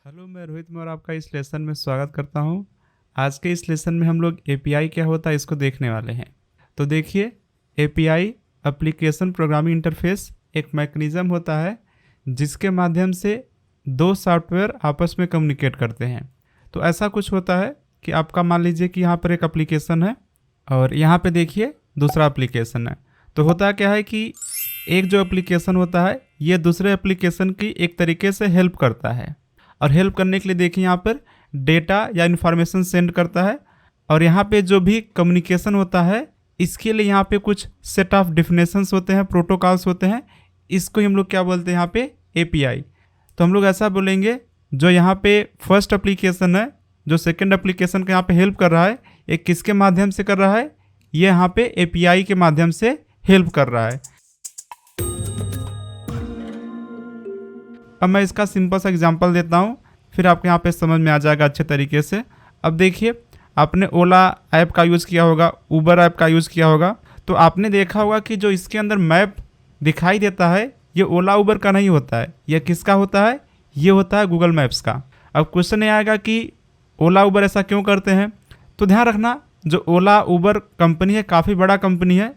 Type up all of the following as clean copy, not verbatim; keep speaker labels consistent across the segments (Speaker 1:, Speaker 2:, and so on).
Speaker 1: Hello, मैं रोहित मौर्य आपका इस लेसन में स्वागत करता हूं। आज के इस लेसन में हम लोग एपीआई क्या होता है इसको देखने वाले हैं। तो देखिए, एपीआई एप्लीकेशन प्रोग्रामिंग इंटरफेस एक मैकेनिज़्म होता है जिसके माध्यम से दो सॉफ्टवेयर आपस में कम्युनिकेट करते हैं। तो ऐसा कुछ होता है कि आपका मान लीजिए कि यहाँ पर एक एप्लीकेशन है और यहाँ पे देखिए दूसरा एप्लीकेशन है। तो होता क्या है कि एक जो एप्लीकेशन होता है ये दूसरे एप्लीकेशन की एक तरीके से हेल्प करता है, और हेल्प करने के लिए देखिए यहाँ पर डेटा या इन्फॉर्मेशन सेंड करता है। और यहाँ पे जो भी कम्युनिकेशन होता है इसके लिए यहाँ पे कुछ सेट ऑफ डेफिनेशंस होते हैं, प्रोटोकॉल्स होते हैं। इसको हम लोग क्या बोलते हैं यहाँ पे एपीआई। तो हम लोग ऐसा बोलेंगे, जो यहाँ पे फर्स्ट एप्लीकेशन है जो सेकंड एप्लीकेशन का यहाँ पे हेल्प कर रहा है, ये किसके माध्यम से कर रहा है? ये यहाँ पे एपीआई के माध्यम से हेल्प कर रहा है। अब मैं इसका सिंपल सा एग्जांपल देता हूँ, फिर आपको यहाँ पे समझ में आ जाएगा अच्छे तरीके से। अब देखिए, आपने ओला ऐप का यूज़ किया होगा, उबर ऐप का यूज़ किया होगा, तो आपने देखा होगा कि जो इसके अंदर मैप दिखाई देता है ये ओला उबर का नहीं होता है। यह किसका होता है? ये होता है गूगल मैप्स का। अब क्वेश्चन ये आएगा कि ओला उबर ऐसा क्यों करते हैं? तो ध्यान रखना, जो ओला उबर कंपनी है काफ़ी बड़ा कंपनी है।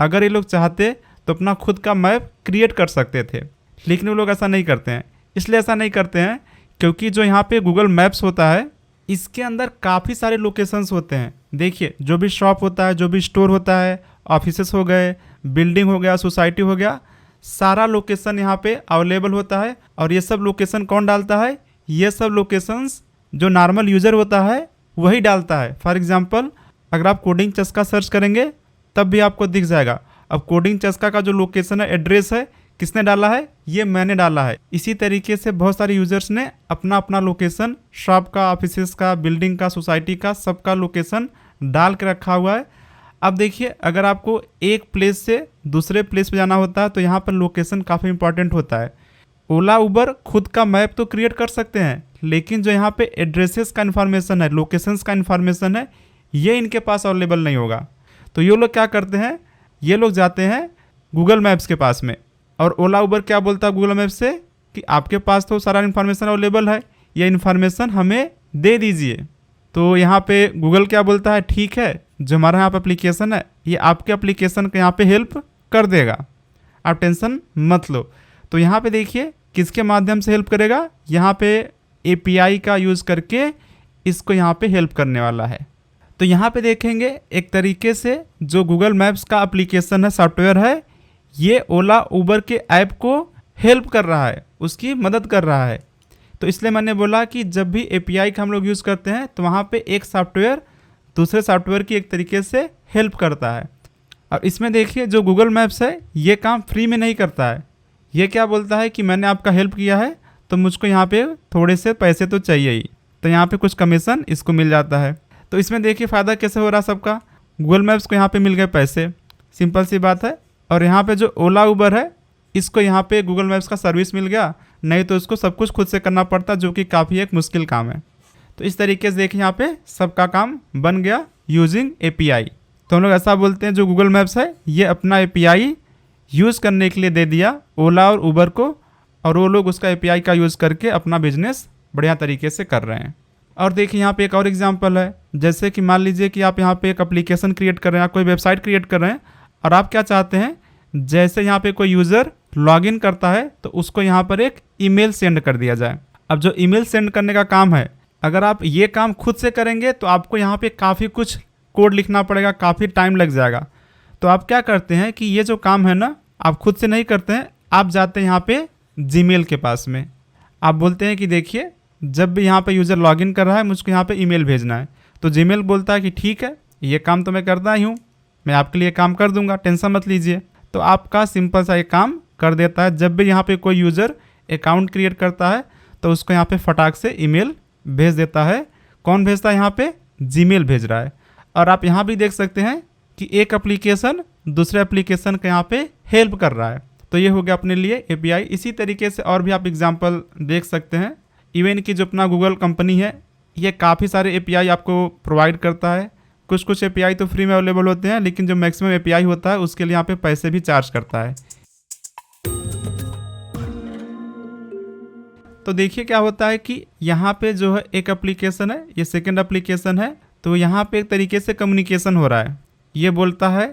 Speaker 1: अगर ये लोग चाहते तो अपना खुद का मैप क्रिएट कर सकते थे, लेकिन वो लोग ऐसा नहीं करते हैं। इसलिए ऐसा नहीं करते हैं क्योंकि जो यहाँ पे गूगल मैप्स होता है इसके अंदर काफ़ी सारे लोकेशंस होते हैं। देखिए, जो भी शॉप होता है, जो भी स्टोर होता है, ऑफिसेस हो गए, बिल्डिंग हो गया, सोसाइटी हो गया, सारा लोकेशन यहाँ पे अवेलेबल होता है। और ये सब लोकेशन कौन डालता है? ये सब लोकेशंस जो नॉर्मल यूज़र होता है वही डालता है। फॉर एग्जांपल, अगर आप कोडिंग चस्का सर्च करेंगे तब भी आपको दिख जाएगा। अब कोडिंग चस्का का जो लोकेशन है, एड्रेस है, किसने डाला है? ये मैंने डाला है। इसी तरीके से बहुत सारे यूजर्स ने अपना अपना लोकेशन, शॉप का, ऑफिसेस का, बिल्डिंग का, सोसाइटी का, सबका लोकेशन डाल के रखा हुआ है। अब देखिए, अगर आपको एक प्लेस से दूसरे प्लेस पे जाना होता है तो यहाँ पर लोकेशन काफ़ी इंपॉर्टेंट होता है। ओला उबर खुद का मैप तो क्रिएट कर सकते हैं, लेकिन जो यहाँ पे एड्रेसेस का इन्फॉर्मेशन है, लोकेशंस का इन्फॉर्मेशन है, ये इनके पास अवेलेबल नहीं होगा। तो ये लोग क्या करते हैं? ये लोग जाते हैं गूगल मैप्स के पास में, और ओला उबर क्या बोलता है गूगल मैप्स से कि आपके पास तो सारा इन्फॉर्मेशन अवेलेबल है, ये इन्फॉर्मेशन हमें दे दीजिए। तो यहाँ पे गूगल क्या बोलता है? ठीक है, जो हमारा यहाँ पर एप्लीकेशन है ये आपके एप्लीकेशन के यहाँ पे हेल्प कर देगा, आप टेंशन मत लो। तो यहाँ पे देखिए किसके माध्यम से हेल्प करेगा? यहाँ पे एपीआई का यूज़ करके इसको यहाँ पे हेल्प करने वाला है। तो यहाँ पे देखेंगे एक तरीके से जो गूगल मैप्स का एप्लीकेशन है, सॉफ्टवेयर है, ये ओला उबर के ऐप को हेल्प कर रहा है, उसकी मदद कर रहा है। तो इसलिए मैंने बोला कि जब भी एपीआई का हम लोग यूज़ करते हैं तो वहाँ पे एक सॉफ्टवेयर दूसरे सॉफ्टवेयर की एक तरीके से हेल्प करता है। और इसमें देखिए, जो गूगल मैप्स है ये काम फ्री में नहीं करता है। ये क्या बोलता है कि मैंने आपका हेल्प किया है तो मुझको यहाँ पे थोड़े से पैसे तो चाहिए ही, तो यहाँ पे कुछ कमीशन इसको मिल जाता है। तो इसमें देखिए फ़ायदा कैसे हो रहा सबका। गूगल मैप्स को यहाँ पे मिल गए पैसे, सिंपल सी बात है। और यहाँ पे जो ओला उबर है इसको यहाँ पे गूगल मैप्स का सर्विस मिल गया, नहीं तो इसको सब कुछ खुद से करना पड़ता, जो कि काफ़ी एक मुश्किल काम है। तो इस तरीके से देखिए यहाँ पे सबका काम बन गया यूजिंग एपीआई। तो हम लोग ऐसा बोलते हैं जो गूगल मैप्स है ये अपना एपीआई यूज़ करने के लिए दे दिया ओला और उबर को, और वो लोग उसका एपीआई का यूज़ करके अपना बिजनेस बढ़िया तरीके से कर रहे हैं। और देखिए यहाँ पे एक और एग्जांपल है, जैसे कि मान लीजिए कि आप यहाँ पे एक एप्लीकेशन क्रिएट कर रहे हैं, कोई वेबसाइट क्रिएट कर रहे हैं, और आप क्या चाहते हैं, जैसे यहाँ पे कोई यूज़र लॉगिन करता है तो उसको यहाँ पर एक ईमेल सेंड कर दिया जाए। अब जो ईमेल सेंड करने का काम है, अगर आप ये काम खुद से करेंगे तो आपको यहाँ पे काफ़ी कुछ कोड लिखना पड़ेगा, काफ़ी टाइम लग जाएगा। तो आप क्या करते हैं कि ये जो काम है ना, आप खुद से नहीं करते हैं, आप जाते हैं यहाँ पे जीमेल के पास में, आप बोलते हैं कि देखिए जब भी यहाँ पे यूज़र लॉगिन कर रहा है मुझको यहाँ पे ईमेल भेजना है। तो जीमेल बोलता है कि ठीक है, ये काम तो मैं करता ही हूँ, मैं आपके लिए काम कर दूंगा, टेंशन मत लीजिए। तो आपका सिंपल सा ये काम कर देता है। जब भी यहाँ पे कोई यूज़र अकाउंट क्रिएट करता है तो उसको यहाँ पे फटाक से ईमेल भेज देता है। कौन भेजता है? यहाँ पे जीमेल भेज रहा है। और आप यहाँ भी देख सकते हैं कि एक एप्लीकेशन दूसरे एप्लीकेशन के यहाँ पे हेल्प कर रहा है। तो ये हो गया अपने लिए एपीआई। इसी तरीके से और भी आप एग्जांपल देख सकते हैं। इवन कि जो अपना गूगल कंपनी है ये काफ़ी सारे एपीआई आपको प्रोवाइड करता है। कुछ एपीआई तो फ्री में अवेलेबल होते हैं, लेकिन जो मैक्सिमम एपीआई होता है उसके लिए यहाँ पे पैसे भी चार्ज करता है। तो देखिए क्या होता है कि यहाँ पे जो है एक एप्लीकेशन है, ये सेकंड एप्लीकेशन है, तो यहाँ पे एक तरीके से कम्युनिकेशन हो रहा है। ये बोलता है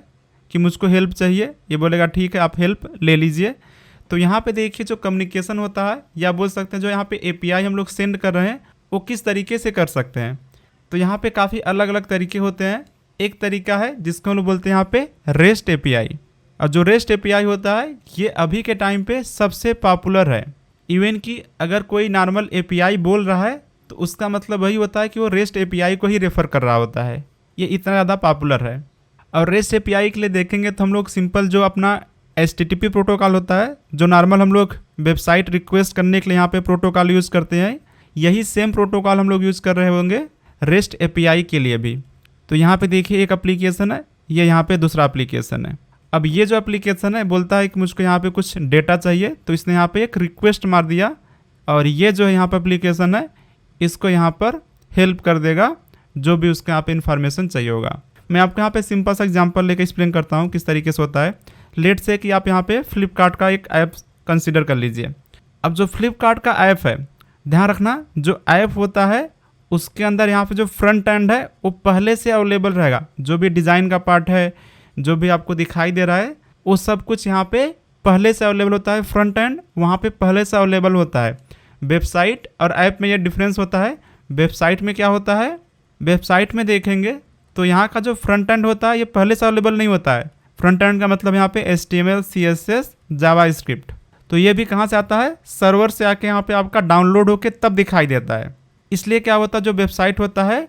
Speaker 1: कि मुझको हेल्प चाहिए, ये बोलेगा ठीक है आप हेल्प ले लीजिए। तो यहाँ पे देखिए जो कम्युनिकेशन होता है, या बोल सकते हैं जो यहाँ पे एपीआई हम लोग सेंड कर रहे हैं वो किस तरीके से कर सकते हैं। तो यहाँ पे काफ़ी अलग अलग तरीके होते हैं। एक तरीका है जिसको हम लोग बोलते हैं यहाँ पे रेस्ट एपीआई, और जो रेस्ट एपीआई होता है ये अभी के टाइम पे सबसे पॉपुलर है। इवन कि अगर कोई नॉर्मल एपीआई बोल रहा है तो उसका मतलब वही होता है कि वो रेस्ट एपीआई को ही रेफ़र कर रहा होता है, ये इतना ज़्यादा पॉपुलर है। और रेस्ट एपीआई के लिए देखेंगे तो हम लोग सिंपल जो अपना HTTP प्रोटोकॉल होता है, जो नॉर्मल हम लोग वेबसाइट रिक्वेस्ट करने के लिए यहाँ पे प्रोटोकॉल यूज़ करते हैं, यही सेम प्रोटोकॉल हम लोग यूज़ कर रहे होंगे रेस्ट एपीआई के लिए भी। तो यहाँ पे देखिए एक एप्लीकेशन है, ये यहाँ पे दूसरा एप्लीकेशन है। अब ये जो एप्लीकेशन है बोलता है कि मुझको यहाँ पे कुछ डेटा चाहिए, तो इसने यहाँ पे एक रिक्वेस्ट मार दिया, और ये जो है यहाँ पे एप्लीकेशन है इसको यहाँ पर हेल्प कर देगा जो भी उसके यहाँ पे इन्फॉर्मेशन चाहिए होगा। मैं आपको यहाँ पे सिंपल सा एग्जांपल लेकर एक्सप्लेन करता हूँ किस तरीके से होता है। लेट से कि आप यहाँ पे फ्लिपकार्ट का एक ऐप कंसीडर कर लीजिए। अब जो फ्लिपकार्ट का ऐप है, ध्यान रखना जो ऐप होता है उसके अंदर यहाँ पे जो फ्रंट एंड है वो पहले से अवेलेबल रहेगा। जो भी डिज़ाइन का पार्ट है, जो भी आपको दिखाई दे रहा है, वो सब कुछ यहाँ पे पहले से अवेलेबल होता है। फ्रंट एंड वहाँ पे पहले से अवेलेबल होता है। वेबसाइट और ऐप में ये डिफरेंस होता है। वेबसाइट में क्या होता है, वेबसाइट में देखेंगे तो यहाँ का जो फ्रंट एंड होता है ये पहले से अवेलेबल नहीं होता है। फ्रंट एंड का मतलब यहाँ पे HTML, CSS, जावास्क्रिप्ट, तो ये भी कहाँ से आता है, सर्वर से आके यहाँ पे आपका डाउनलोड होके तब दिखाई देता है। इसलिए क्या होता है जो वेबसाइट होता है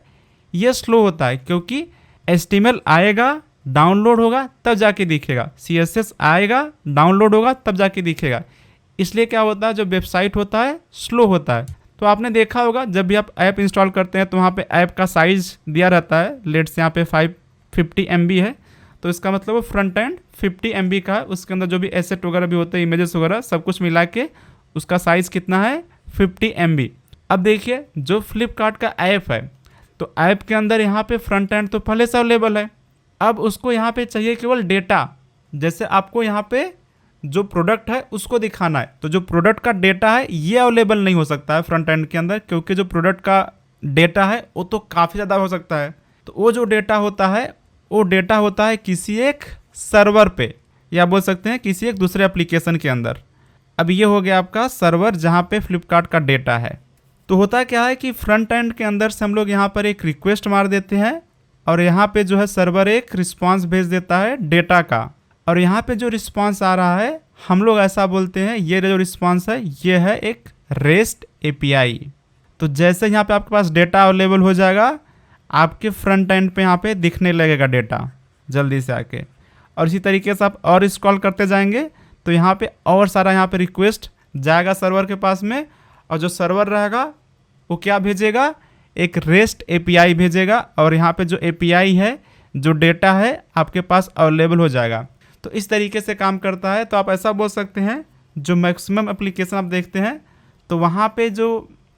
Speaker 1: ये स्लो होता है, क्योंकि HTML आएगा, डाउनलोड होगा तब जाके दिखेगा, CSS आएगा, डाउनलोड होगा तब जाके दिखेगा। इसलिए क्या होता है जो वेबसाइट होता है स्लो होता है। तो आपने देखा होगा जब भी आप ऐप इंस्टॉल करते हैं तो वहाँ पे ऐप का साइज़ दिया रहता है। लेट्स यहाँ पे 550 MB है, तो इसका मतलब वो फ्रंट एंड 50 MB का है। उसके अंदर जो भी एसेट वगैरह भी होते हैं, इमेजेस वगैरह सब कुछ मिला के उसका साइज़ कितना है, 50 MB। अब देखिए जो फ्लिपकार्ट का ऐप है, तो ऐप के अंदर यहाँ पे फ्रंट एंड तो पहले से अवेलेबल है। अब उसको यहाँ पे चाहिए केवल डेटा। जैसे आपको यहाँ पे जो प्रोडक्ट है उसको दिखाना है, तो जो प्रोडक्ट का डेटा है ये अवेलेबल नहीं हो सकता है फ्रंट एंड के अंदर, क्योंकि जो प्रोडक्ट का डेटा है वो तो काफ़ी ज़्यादा हो सकता है। तो वो जो डेटा होता है वो डेटा होता है किसी एक सर्वर पे, या बोल सकते हैं किसी एक दूसरे एप्लीकेशन के अंदर। अब ये हो गया आपका सर्वर जहाँ पे फ्लिपकार्ट का डेटा है। तो होता क्या है कि फ्रंट एंड के अंदर से हम लोग यहाँ पर एक रिक्वेस्ट मार देते हैं, और यहाँ पे जो है सर्वर एक रिस्पांस भेज देता है डेटा का, और यहाँ पे जो रिस्पांस आ रहा है हम लोग ऐसा बोलते हैं ये जो रिस्पांस है ये है एक रेस्ट एपीआई। तो जैसे यहाँ पे आपके पास डेटा अवेलेबल हो जाएगा, आपके फ्रंट एंड पे यहाँ पे दिखने लगेगा डेटा जल्दी से आके, और इसी तरीके से आप और स्क्रॉल करते जाएंगे तो यहाँ पे और सारा यहाँ पे रिक्वेस्ट जाएगा सर्वर के पास में, और जो सर्वर रहेगा वो क्या भेजेगा, एक रेस्ट एपीआई भेजेगा, और यहाँ पे जो एपीआई है जो डेटा है आपके पास अवेलेबल हो जाएगा। तो इस तरीके से काम करता है। तो आप ऐसा बोल सकते हैं जो मैक्सिमम एप्लीकेशन आप देखते हैं तो वहाँ पे जो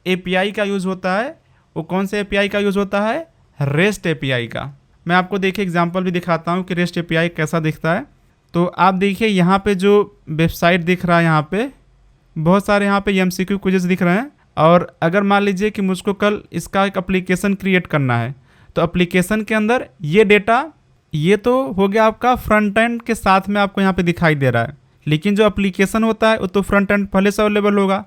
Speaker 1: एपीआई का यूज़ होता है वो कौन से एपीआई का यूज़ होता है, रेस्ट एपीआई का। मैं आपको देखिए एग्जांपल भी दिखाता हूँ कि रेस्ट एपीआई कैसा दिखता है। तो आप देखिए यहाँ पे जो वेबसाइट दिख रहा है, यहाँ पे बहुत सारे यहाँ पे MCQ क्विज़ दिख रहे हैं, और अगर मान लीजिए कि मुझको कल इसका एक एप्लीकेशन क्रिएट करना है, तो एप्लीकेशन के अंदर ये डेटा ये तो हो गया आपका फ्रंट एंड के साथ में आपको यहाँ पे दिखाई दे रहा है, लेकिन जो एप्लीकेशन होता है वो तो फ्रंट एंड पहले से अवेलेबल होगा।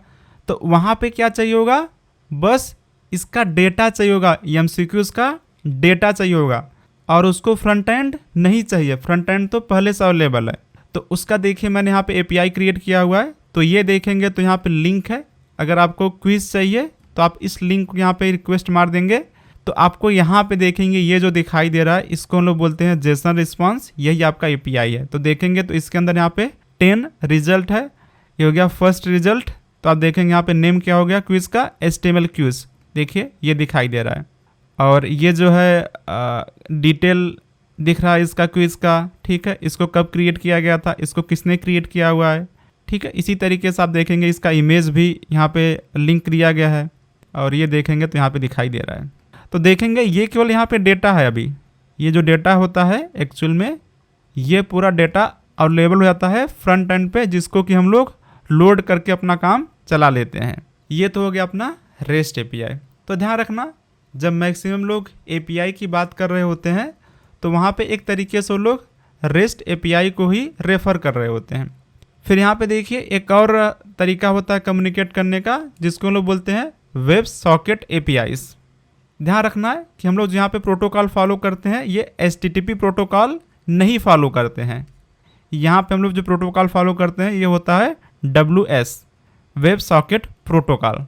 Speaker 1: तो वहाँ पे क्या चाहिए होगा, बस इसका डेटा चाहिए होगा, MCQs का डेटा चाहिए होगा, और उसको फ्रंट एंड नहीं चाहिए, फ्रंट एंड तो पहले से अवेलेबल है। तो उसका देखिए मैंने यहाँ पे API क्रिएट किया हुआ है। तो ये देखेंगे तो यहाँ पे लिंक है, अगर आपको क्विज चाहिए तो आप इस लिंक को यहाँ पे रिक्वेस्ट मार देंगे तो आपको यहाँ पे देखेंगे ये जो दिखाई दे रहा है इसको हम लोग बोलते हैं जेसन रिस्पांस, यही आपका API है। तो देखेंगे तो इसके अंदर यहाँ पे 10 रिजल्ट है, ये हो गया फर्स्ट रिजल्ट। तो आप देखेंगे यहाँ पे नेम क्या हो गया क्विज का, HTML क्विज, देखिए ये दिखाई दे रहा है। और ये जो है डिटेल दिख रहा है इसका क्विज का, ठीक है, इसको कब क्रिएट किया गया था, इसको किसने क्रिएट किया हुआ है, ठीक है। इसी तरीके से आप देखेंगे इसका इमेज भी यहाँ पे लिंक दिया गया है, और ये देखेंगे तो यहाँ पे दिखाई दे रहा है। तो देखेंगे ये केवल यहाँ पे डेटा है। अभी ये जो डेटा होता है एक्चुअल में ये पूरा डेटा अवेलेबल हो जाता है फ्रंट एंड पे, जिसको कि हम लोग लोड करके अपना काम चला लेते हैं। ये तो हो गया अपना रेस्ट एपीआई। तो ध्यान रखना, जब मैक्सिमम लोग एपीआई की बात कर रहे होते हैं तो वहाँ पे एक तरीके से वो लोग रेस्ट एपीआई को ही रेफ़र कर रहे होते हैं। फिर यहाँ पे देखिए एक और तरीका होता है कम्युनिकेट करने का, जिसको हम लोग बोलते हैं वेब सॉकेट एपीआईज। ध्यान रखना है कि हम लोग यहाँ पे प्रोटोकॉल फॉलो करते हैं ये एचटीटीपी प्रोटोकॉल नहीं फॉलो करते हैं। यहाँ पे हम लोग जो प्रोटोकॉल फॉलो करते हैं ये होता है WS वेब सॉकेट प्रोटोकॉल।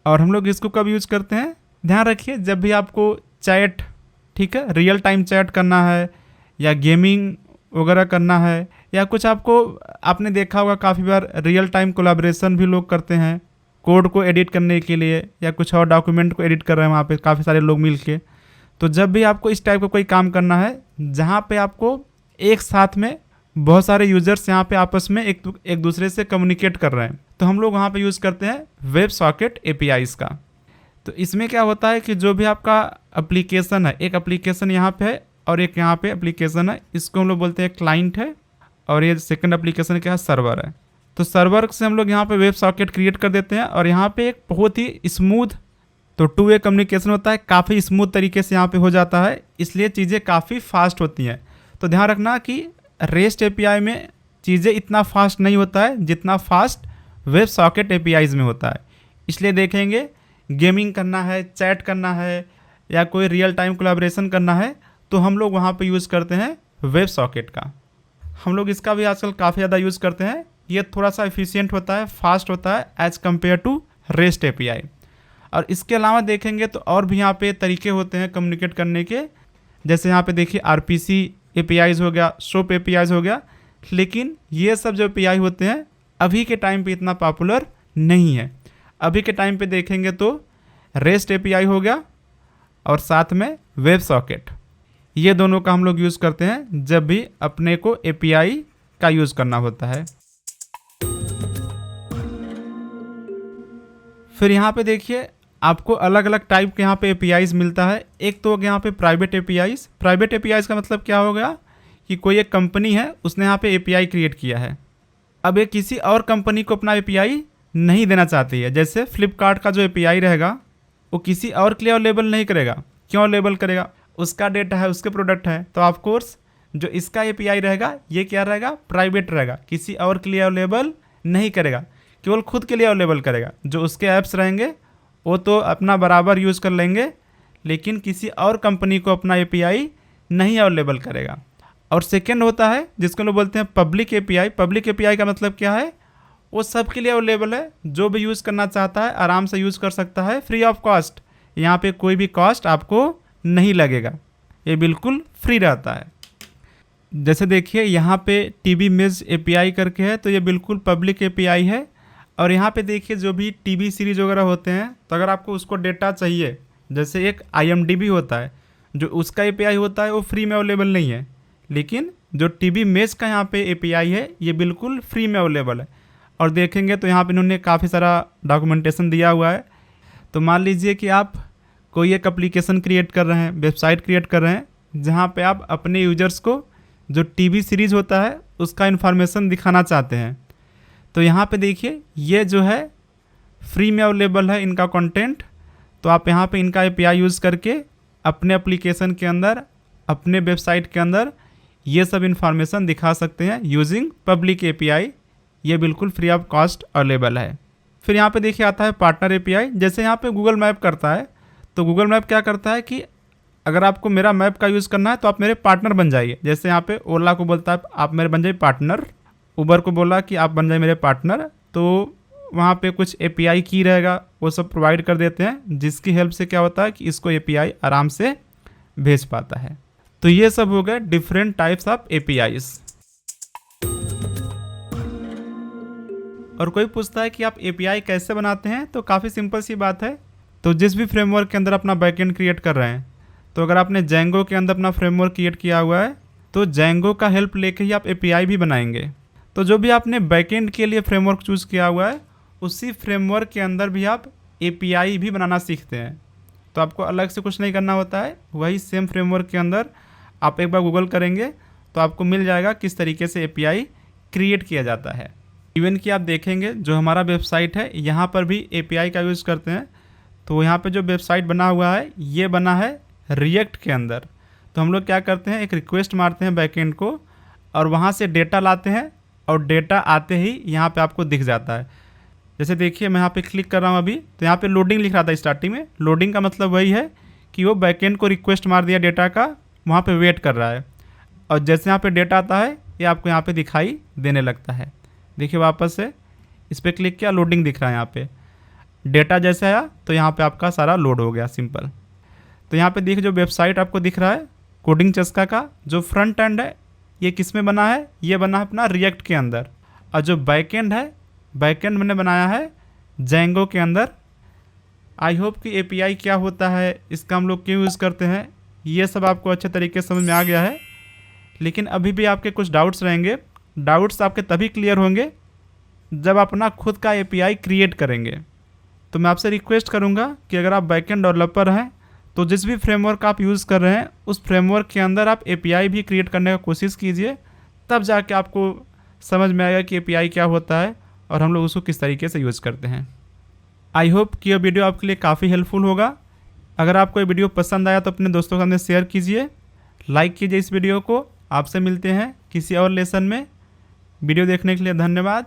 Speaker 1: और हम लोग इसको कब यूज़ करते हैं, ध्यान रखिए, जब भी आपको चैट, ठीक है, रियल टाइम चैट करना है या गेमिंग वगैरह करना है, या कुछ आपने देखा होगा काफ़ी बार रियल टाइम कोलैबोरेशन भी लोग करते हैं कोड को एडिट करने के लिए, या कुछ और डॉक्यूमेंट को एडिट कर रहे हैं वहाँ पे काफ़ी सारे लोग मिल के। तो जब भी आपको इस टाइप का कोई काम करना है जहाँ पे आपको एक साथ में बहुत सारे यूजर्स यहाँ पे आपस में एक दूसरे से कम्युनिकेट कर रहे हैं, तो हम लोग वहाँ पे यूज़ करते हैं वेब सॉकेट एपीआईज का। तो इसमें क्या होता है कि जो भी आपका एप्लीकेशन है, एक एप्लीकेशन यहाँ पे है और एक यहाँ पे एप्लीकेशन है, इसको हम लोग बोलते हैं क्लाइंट है, और ये सेकंड एप्लीकेशन क्या है, सर्वर है। तो सर्वर से हम लोग यहाँ पे वेब सॉकेट क्रिएट कर देते हैं और यहाँ पे एक बहुत ही स्मूथ, तो 2 वे कम्युनिकेशन होता है, काफ़ी स्मूथ तरीके से यहाँ पे हो जाता है, इसलिए चीज़ें काफ़ी फास्ट होती हैं। तो ध्यान रखना कि रेस्ट एपीआई में चीज़ें इतना फास्ट नहीं होता है जितना फास्ट वेब सॉकेट एपीआईज में होता है। इसलिए देखेंगे गेमिंग करना है, चैट करना है, या कोई रियल टाइम कोलैबोरेशन करना है, तो हम लोग वहाँ पे यूज़ करते हैं वेब सॉकेट का। हम लोग इसका भी आजकल काफ़ी ज़्यादा यूज़ करते हैं। ये थोड़ा सा एफिशिएंट होता है, फास्ट होता है as compare to rest API. और इसके अलावा देखेंगे तो और भी यहाँ पे तरीके होते हैं कम्युनिकेट करने के, जैसे यहाँ पे देखिए आरपीसी एपीआईज हो गया, सोप एपीआईज हो गया। लेकिन ये सब जो एपीआई होते हैं अभी के टाइम पे इतना पॉपुलर नहीं है। अभी के टाइम पे देखेंगे तो रेस्ट एपीआई हो गया और साथ में वेब सॉकेट, ये दोनों का हम लोग यूज़ करते हैं जब भी अपने को एपीआई का यूज़ करना होता है। फिर यहाँ पे देखिए आपको अलग अलग टाइप के यहाँ पे एपीआईज मिलता है। एक तो यहाँ पे प्राइवेट एपीआईज। प्राइवेट एपीआईज का मतलब क्या हो गया कि कोई एक कंपनी है, उसने यहाँ पे एपीआई क्रिएट किया है। अब ये किसी और कंपनी को अपना एपीआई नहीं देना चाहती है। जैसे फ्लिपकार्ट का जो एपीआई रहेगा वो किसी और के लिए अवेलेबल नहीं करेगा। क्यों अवेलेबल करेगा, उसका डेटा है, उसके प्रोडक्ट है, तो ऑफ कोर्स जो इसका एपीआई रहेगा ये क्या रहेगा, प्राइवेट रहेगा, किसी और के लिए अवेलेबल नहीं करेगा, केवल खुद के लिए अवेलेबल करेगा। जो उसके ऐप्स रहेंगे वो तो अपना बराबर यूज़ कर लेंगे, लेकिन किसी और कंपनी को अपना एपीआई नहीं अवेलेबल करेगा। और सेकेंड होता है जिसको लोग बोलते हैं पब्लिक एपीआई। पब्लिक एपीआई का मतलब क्या है, वो सब के लिए अवेलेबल है, जो भी यूज़ करना चाहता है आराम से यूज़ कर सकता है, फ्री ऑफ कॉस्ट। यहाँ पे कोई भी कॉस्ट आपको नहीं लगेगा, ये बिल्कुल फ्री रहता है। जैसे देखिए यहाँ पे टीवी मेज एपीआई करके है, तो ये बिल्कुल पब्लिक एपीआई है। और यहाँ पे देखिए जो भी टीवी सीरीज वगैरह होते हैं, तो अगर आपको उसको डेटा चाहिए, जैसे एक IMDb होता है, जो उसका एपीआई होता है वो फ्री में अवेलेबल नहीं है, लेकिन जो टीवी मेज का यहाँ पे एपीआई है ये बिल्कुल फ्री में अवेलेबल है। और देखेंगे तो यहाँ पे इन्होंने काफ़ी सारा डॉक्यूमेंटेशन दिया हुआ है। तो मान लीजिए कि आप कोई एक एप्लीकेशन क्रिएट कर रहे हैं, वेबसाइट क्रिएट कर रहे हैं, जहाँ पे आप अपने यूजर्स को जो टीवी सीरीज़ होता है उसका इन्फॉर्मेशन दिखाना चाहते हैं। तो यहाँ पे देखिए ये जो है फ्री में अवेलेबल है इनका कंटेंट। तो आप यहाँ पे इनका एपीआई यूज़ करके अपने एप्लीकेशन के अंदर, अपने वेबसाइट के अंदर ये सब इन्फॉर्मेशन दिखा सकते हैं यूजिंग पब्लिक एपीआई। ये बिल्कुल फ्री ऑफ कॉस्ट अवेलेबल है। फिर यहाँ पे देखिए आता है पार्टनर एपीआई। जैसे यहाँ पे गूगल मैप करता है, तो गूगल मैप क्या करता है कि अगर आपको मेरा मैप का यूज़ करना है तो आप मेरे पार्टनर बन जाइए। जैसे यहाँ पे ओला को बोलता है आप मेरे बन जाइए पार्टनर, उबर को बोला कि आप बन जाइए मेरे पार्टनर, तो वहाँ पे कुछ एपीआई की रहेगा वो सब प्रोवाइड कर देते हैं, जिसकी हेल्प से क्या होता है कि इसको एपीआई आराम से भेज पाता है। तो ये सब हो गए डिफरेंट टाइप्स ऑफ एपीआईज। और कोई पूछता है कि आप एपीआई कैसे बनाते हैं, तो काफ़ी सिंपल सी बात है। तो जिस भी फ्रेमवर्क के अंदर अपना बैकएंड क्रिएट कर रहे हैं, तो अगर आपने जेंगो के अंदर अपना फ्रेमवर्क क्रिएट किया हुआ है तो जेंगो का हेल्प लेके ही आप एपीआई भी बनाएंगे। तो जो भी आपने बैकएंड के लिए फ्रेमवर्क चूज़ किया हुआ है उसी फ्रेमवर्क के अंदर भी आप एपीआई भी बनाना सीखते हैं। तो आपको अलग से कुछ नहीं करना होता है, वही सेम फ्रेमवर्क के अंदर आप एक बार गूगल करेंगे तो आपको मिल जाएगा किस तरीके से एपीआई क्रिएट किया जाता है। इवन कि आप देखेंगे जो हमारा वेबसाइट है यहाँ पर भी एपीआई का यूज़ करते हैं। तो यहाँ पे जो वेबसाइट बना हुआ है ये बना है रिएक्ट के अंदर। तो हम लोग क्या करते हैं, एक रिक्वेस्ट मारते हैं बैकएंड को और वहाँ से डेटा लाते हैं और डेटा आते ही यहाँ पे आपको दिख जाता है। जैसे देखिए मैं यहाँ पे क्लिक कर रहा हूँ अभी, तो यहाँ पे लोडिंग लिख रहा था स्टार्टिंग में। लोडिंग का मतलब वही है कि वो बैकएंड को रिक्वेस्ट मार दिया डेटा का, वहाँ पे वेट कर रहा है और जैसे यहाँ पे डेटा आता है ये आपको यहाँ पे दिखाई देने लगता है। देखिए वापस से इस पर क्लिक किया, लोडिंग दिख रहा है यहाँ पे। डेटा जैसे आया तो यहाँ पे आपका सारा लोड हो गया, सिंपल। तो यहाँ पे देखिए जो वेबसाइट आपको दिख रहा है कोडिंग चस्का का, जो फ्रंट एंड है ये किस में बना है, ये बना है अपना रिएक्ट के अंदर। और जो बैकएंड है, बैकएंड मैंने बनाया है जेंगो के अंदर। आई होप कि एपीआई क्या होता है, इसका हम लोग क्यों यूज़ करते हैं, ये सब आपको अच्छे तरीके से समझ में आ गया है। लेकिन अभी भी आपके कुछ डाउट्स रहेंगे। डाउट्स आपके तभी क्लियर होंगे जब आप अपना खुद का एपीआई क्रिएट करेंगे। तो मैं आपसे रिक्वेस्ट करूंगा कि अगर आप बैकएंड डेवलपर हैं तो जिस भी फ्रेमवर्क आप यूज़ कर रहे हैं उस फ्रेमवर्क के अंदर आप एपीआई भी क्रिएट करने का कोशिश कीजिए, तब जाके आपको समझ में आएगा कि एपीआई क्या होता है और हम लोग उसको किस तरीके से यूज़ करते हैं। आई होप कि यह वीडियो आपके लिए काफ़ी हेल्पफुल होगा। अगर आपको ये वीडियो पसंद आया तो अपने दोस्तों के सामने शेयर कीजिए, लाइक कीजिए इस वीडियो को। आपसे मिलते हैं किसी और लेसन में। वीडियो देखने के लिए धन्यवाद।